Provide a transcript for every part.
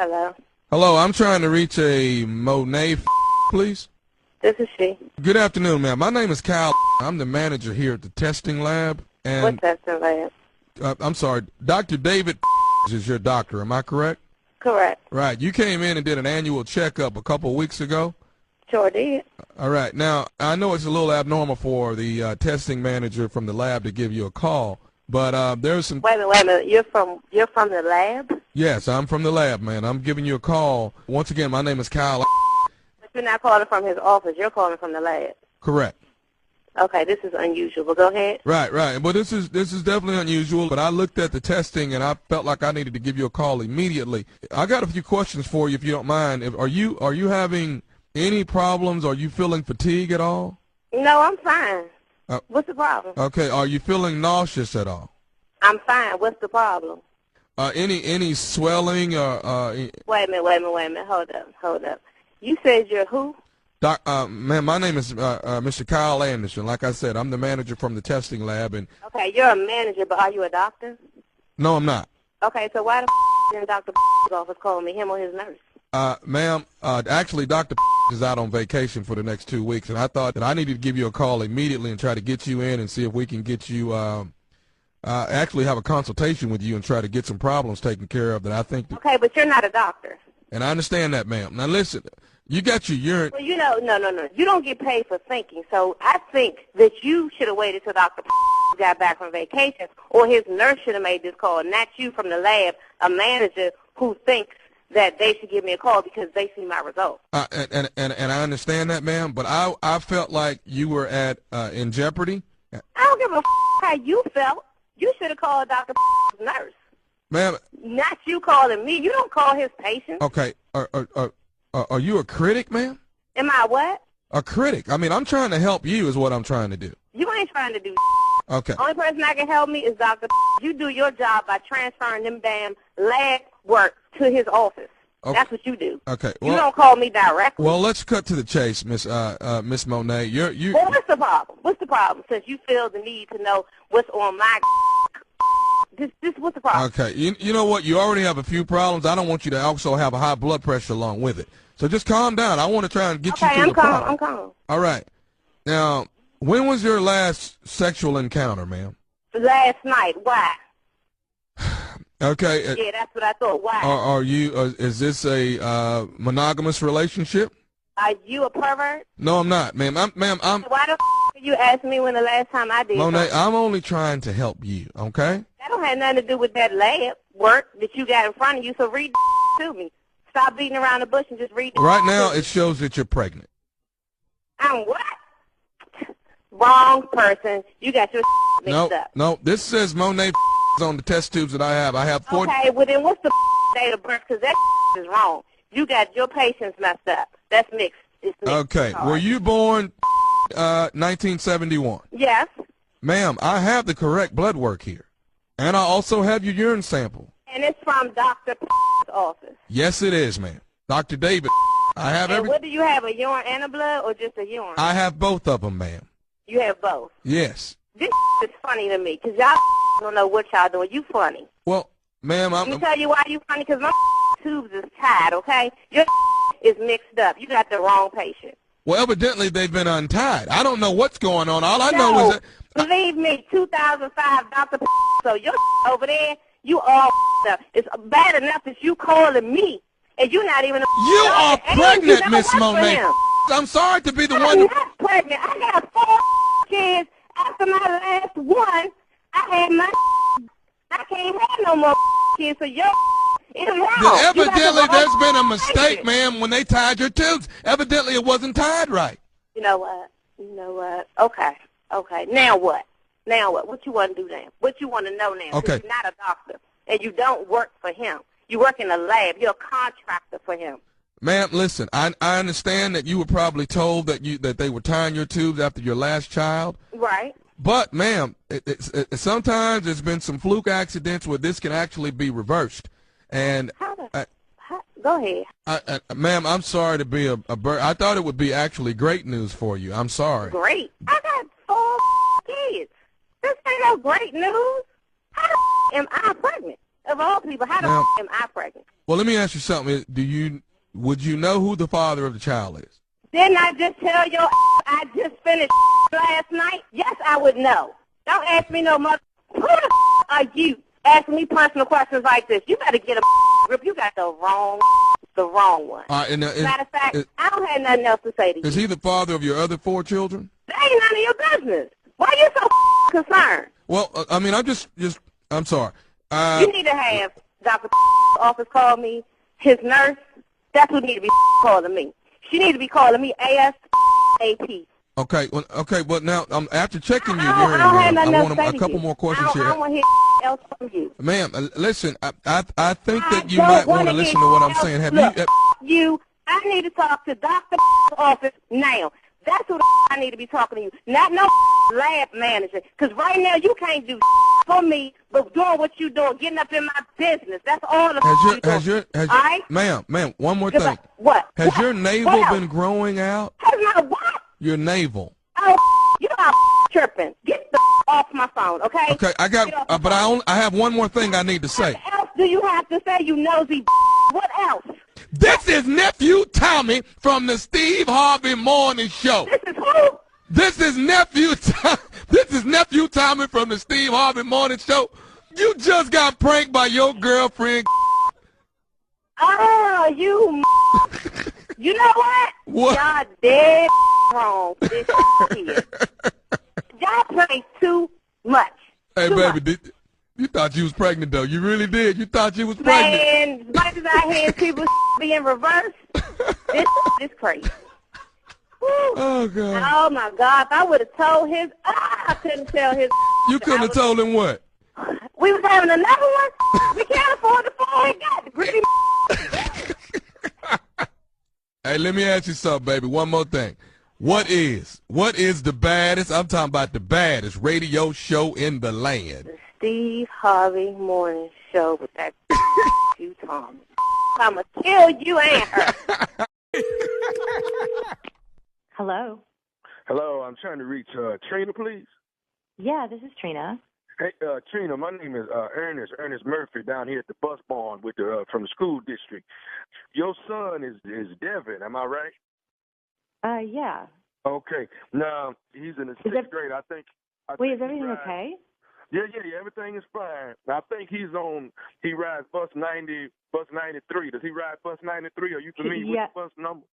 Hello. Hello, I'm trying to reach a Monet, please. This is she. Good afternoon, ma'am. My name is Kyle. I'm the manager here at the testing lab. And What testing lab? I'm sorry, Dr. David is your doctor. Am I correct? Correct. Right. You came in and did an annual checkup a couple of weeks ago. Sure did. All right. Now, I know it's a little abnormal for the testing manager from the lab to give you a call, but there's some. Wait a minute. You're from the lab? Yes, I'm from the lab, man. I'm giving you a call. Once again, my name is Kyle. But you're not calling from his office. You're calling from the lab. Correct. Okay, this is unusual, but go ahead. Right. Well, this is definitely unusual, but I looked at the testing and I felt like I needed to give you a call immediately. I got a few questions for you if you don't mind. Are you having any problems? Are you feeling fatigue at all? No, I'm fine. What's the problem? Okay. Are you feeling nauseous at all? I'm fine. What's the problem? Any swelling or Wait a minute. Hold up. You said you're who? Ma'am, my name is Mr. Kyle Anderson. Like I said, I'm the manager from the testing lab. And Okay, you're a manager, but are you a doctor? no, I'm not. Okay, so why the in Dr. office calling me, him or his nurse? Ma'am, actually, Dr. is out on vacation for the next 2 weeks, and I thought that I needed to give you a call immediately and try to get you in and see if we can get you actually have a consultation with you and try to get some problems taken care of that I think. Okay, but you're not a doctor. And I understand that, ma'am. Now, listen. You got your urine. Well, no. You don't get paid for thinking. So I think that you should have waited till Dr. got back from vacation, or his nurse should have made this call, not you from the lab, a manager who thinks that they should give me a call because they see my results. And I understand that, ma'am, but I felt like you were in jeopardy. I don't give a how you felt. You should have called Dr. nurse. Ma'am. Not you calling me. You don't call his patients. Okay. Are you a critic, ma'am? Am I what? A critic. I mean, I'm trying to help you is what I'm trying to do. You ain't trying to do Okay. Only person that can help me is Dr. You do your job by transferring them damn lab work to his office. Okay. That's what you do. Okay. Well, you don't call me directly. Well, let's cut to the chase, Miss Monet. Well, what's the problem? What's the problem? Since you feel the need to know what's on my this what's the problem? Okay. You know what? You already have a few problems. I don't want you to also have a high blood pressure along with it. So just calm down. I want to try and get you through the problem. I'm calm. All right. Now, when was your last sexual encounter, ma'am? Last night. Why? Okay. Yeah, that's what I thought. Why? Are you? Is this a monogamous relationship? Are you a pervert? No, I'm not, ma'am. I'm. Why the are you asking me when the last time I did? Monet, something? I'm only trying to help you. Okay. That don't have nothing to do with that lab work that you got in front of you. So read to me. Stop beating around the bush and just read. Right now, it shows that you're pregnant. I'm what? Wrong person. You got your mixed up. No. This says Monet on the test tubes that I have. I have 40. Okay, well then what's the date of birth? Because that is wrong. You got your patients messed up. That's mixed. It's mixed. Okay. Were you born 1971? Yes. Ma'am, I have the correct blood work here. And I also have your urine sample. And it's from Dr. office. Yes, it is, ma'am. Dr. David. I have everything. What do you have, a urine and a blood, or just a urine? I have both of them, ma'am. You have both? Yes. This is funny to me, because y'all don't know what y'all doing. You funny. Well, ma'am, Let me tell you why you funny, because my tubes is tied, okay? Your is mixed up. You got the wrong patient. Well, evidently they've been untied. I don't know what's going on. All I know is that... Believe me, 2005, Dr. So your over there, you all up. It's bad enough that you calling me, and you're not even... You are pregnant, Miss Monet. I'm sorry to be the one... I'm not pregnant. I got 4 kids. After my last one, I can't have no more kids, so your is wrong. Evidently, there's been a mistake, ma'am, when they tied your tubes. Evidently, it wasn't tied right. You know what? Okay. Now what? What you want to do now? What you want to know now? Okay. You're not a doctor, and you don't work for him. You work in a lab. You're a contractor for him. Ma'am, listen, I understand that you were probably told that they were tying your tubes after your last child. Right. But, ma'am, sometimes there's been some fluke accidents where this can actually be reversed. And go ahead. Ma'am, I'm sorry to be a bird. I thought it would be actually great news for you. I'm sorry. Great. I got 4 kids. This ain't no great news. How am I pregnant? Of all people, how the Now, am I pregnant? well, let me ask you something. Would you know who the father of the child is? Didn't I just tell your I just finished last night? Yes, I would know. Don't ask me no mother. Who the are you asking me personal questions like this? You better get a grip. You got the wrong one. Matter of fact, I don't have nothing else to say to you. Is he the father of your other 4 children? That ain't none of your business. Why are you so concerned? Well, I mean, I'm sorry. You need to have Dr. office call me. His nurse, that's who need to be calling me. She needs to be calling me ASAP. Okay, well, now, after checking your I urine, I want a couple more questions here. I don't want to hear else from you. Ma'am, listen, I think that you might want to listen to what I'm saying. I need to talk to Dr. office now. That's who I need to be talking to you, not no lab manager. Because right now you can't do for me, but doing what you doing, getting up in my business. That's all the all right? Ma'am, one more thing. What? Has your navel been growing out? Has my what? Your navel. Oh, you know I'm tripping. Get the off my phone, okay? Okay, but I have one more thing I need to say. What else do you have to say, you nosy? What else? This is Nephew Tommy from the Steve Harvey Morning Show. This is who? This is Nephew Tommy from the Steve Harvey Morning Show. You just got pranked by your girlfriend. Oh, you know what? What? Y'all dead wrong for this here. Y'all play too much. Hey, baby, you thought you was pregnant, though. You really did. You thought you was pregnant. Man, as much as I hear people being reversed, this is crazy. Woo. Oh, God. Oh, my God. If I would have told his, I couldn't tell his. You couldn't have told him what? We was having another one. We can't afford the phone. He got the greedy. Hey, let me ask you something, baby. One more thing. What is the baddest, I'm talking about the baddest radio show in the land? The Steve Harvey Morning Show with that Nephew Tommy. I'm going to kill you and her. Hello. Hello, I'm trying to reach Trina, please. Yeah, this is Trina. Hey, Trina, my name is Ernest Murphy, down here at the bus barn with from the school district. Your son is Devin, am I right? Yeah. Okay. Now he's in the sixth grade. Wait, is everything okay? Yeah, everything is fine. I think he rides bus 93. Does he ride bus 93? Are you familiar with the bus number?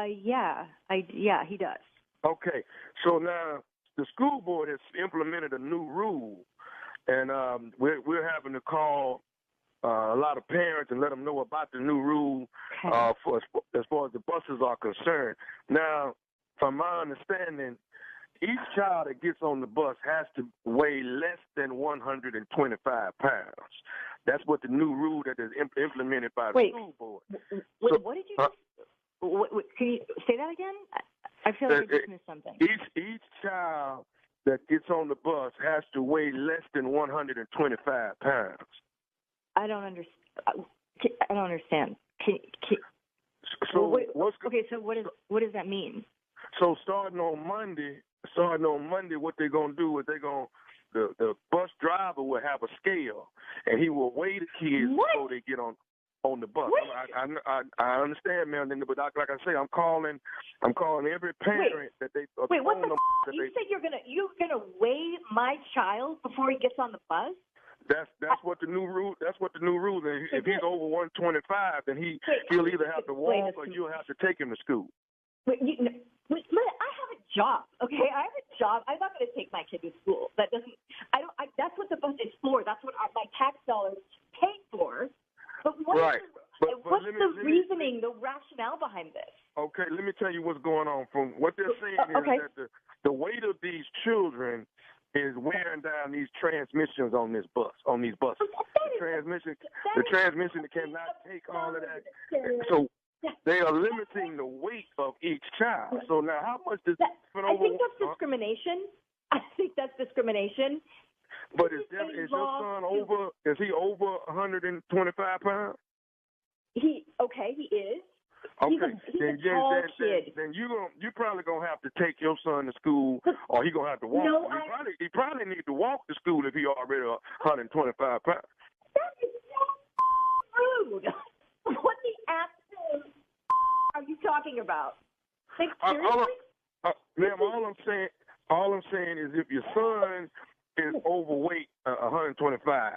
Yeah, he does. Okay. So now the school board has implemented a new rule, and we're having to call a lot of parents and let them know about the new rule as far as the buses are concerned. Now, from my understanding, each child that gets on the bus has to weigh less than 125 pounds. That's what the new rule that is implemented by the school board. What did you just... can you say that again? I feel like I just missed something. Each child that gets on the bus has to weigh less than 125 pounds. I don't understand. So what does that mean? So starting on Monday, what they're gonna do is the bus driver will have a scale, and he will weigh the kids before they get on the bus. I understand, man, but like I say, I'm calling every parent that they. Wait, what the? You said you're gonna weigh my child before he gets on the bus? That's what the new rule. That's what the new rule is. If he's over 125, then he'll either have to walk or you'll have to take him to school. Wait, I have a job, okay? I have a job. I'm not going to take my kid to school. That's what the bus is for. That's what my tax dollars pay for. But what's the reasoning, the rationale behind this? Okay, let me tell you what's going on. From what they're saying is that the weight of these children is wearing down these transmissions on these buses. The transmission cannot take all of that. So they are limiting the weight of each child. So now, how much does I think that's discrimination. I think that's discrimination. But is your son over? Is he over 125 pounds? He is. Okay, he's a tall kid. Then you probably gonna have to take your son to school, or he gonna have to walk. He probably need to walk to school if he already 125 pounds. That is so rude. What the absolute are you talking about? Like, seriously? Ma'am, all I'm saying is if your son is overweight, 125,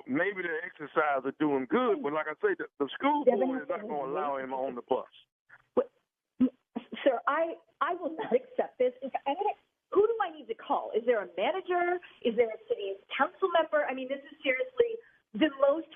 maybe the exercise are doing good, but like I say, the school board is not going to allow him on the bus. Sir, I will not accept this. Who do I need to call? Is there a manager? Is there a city council member? I mean, this is seriously the most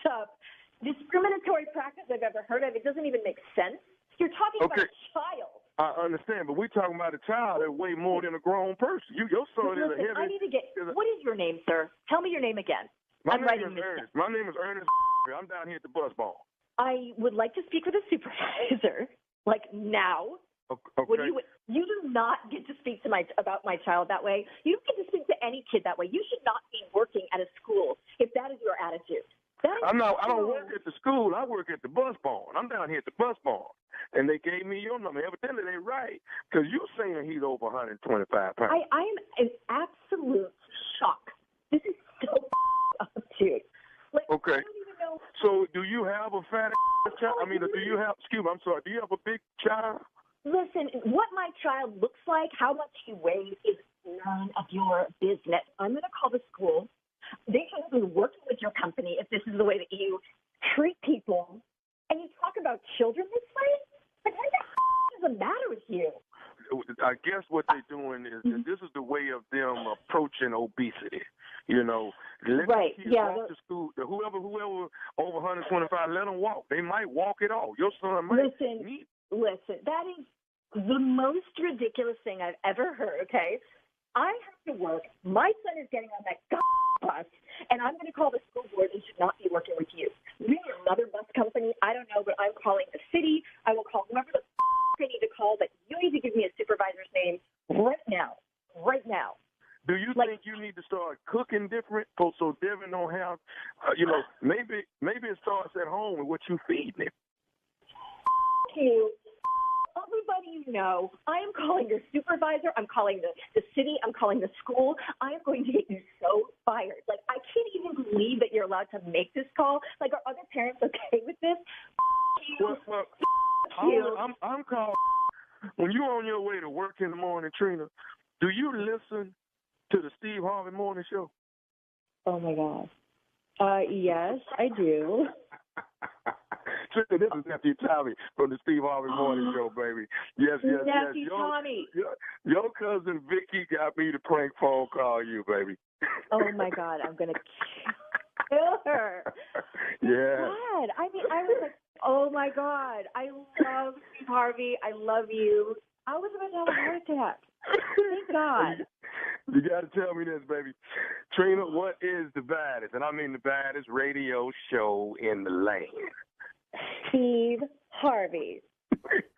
up discriminatory practice I've ever heard of. It doesn't even make sense. You're talking about a child. I understand, but we're talking about a child that way more than a grown person. Your son is a heavy. I need to get. What is your name, sir? Tell me your name again. My name is Ernest. My name is Ernest. I'm down here at the bus barn. I would like to speak with a supervisor, like now. Okay. You do not get to speak to about my child that way. You don't get to speak to any kid that way. You should not be working at a school if that is your attitude. I don't work at the school. I work at the bus barn. I'm down here at the bus barn. And they gave me your number. Evidently, they right. Because you're saying he's over 125 pounds. I am in absolute shock. This is so up, dude. Like, okay. I don't even know. So do you have a fat child? I mean, do you have, I'm sorry, do you have a big child? Listen, what my child looks like, how much he weighs is none of your business. I'm going to call the school. They shouldn't be working with your company if this is the way that you treat people. And you talk about children this way? Like, what the is the matter with you? I guess what they're doing is this is the way of them approaching obesity. Let right? kids Yeah. Walk to school. Whoever over 125, let them walk. They might walk it off. Your son might. Listen. That is the most ridiculous thing I've ever heard. Okay, I have to work. My son is getting on that bus, and I'm going to call the school board and should not be working with you. Maybe another bus company. I don't know, but I'm calling the city. I will call whoever the I need to call, but you need to give me a supervisor's name right now. Right now. Do you think you need to start cooking different so Devin don't have, maybe it starts at home with what you feed him? You. Everybody you know, I am calling your supervisor. I'm calling the city. I'm calling the school. I am going to get you so fired. Like, I can't even believe that you're allowed to make this call. Like, are other parents okay with this? I'm calling. When you're on your way to work in the morning, Trina, do you listen to the Steve Harvey Morning Show? Oh, my God. Yes, I do. Trina, this is Nephew Tommy from the Steve Harvey Morning Show, baby. Yes. Nephew Tommy. Your cousin Vicky got me to prank phone call you, baby. Oh, my God. I'm going to kill her. Yeah. God. I mean, I was like, oh, my God. I love Steve Harvey. I love you. I was about to have a heart attack. Thank God. You got to tell me this, baby. Trina, what is the baddest, and I mean the baddest radio show in the land? Steve Harvey.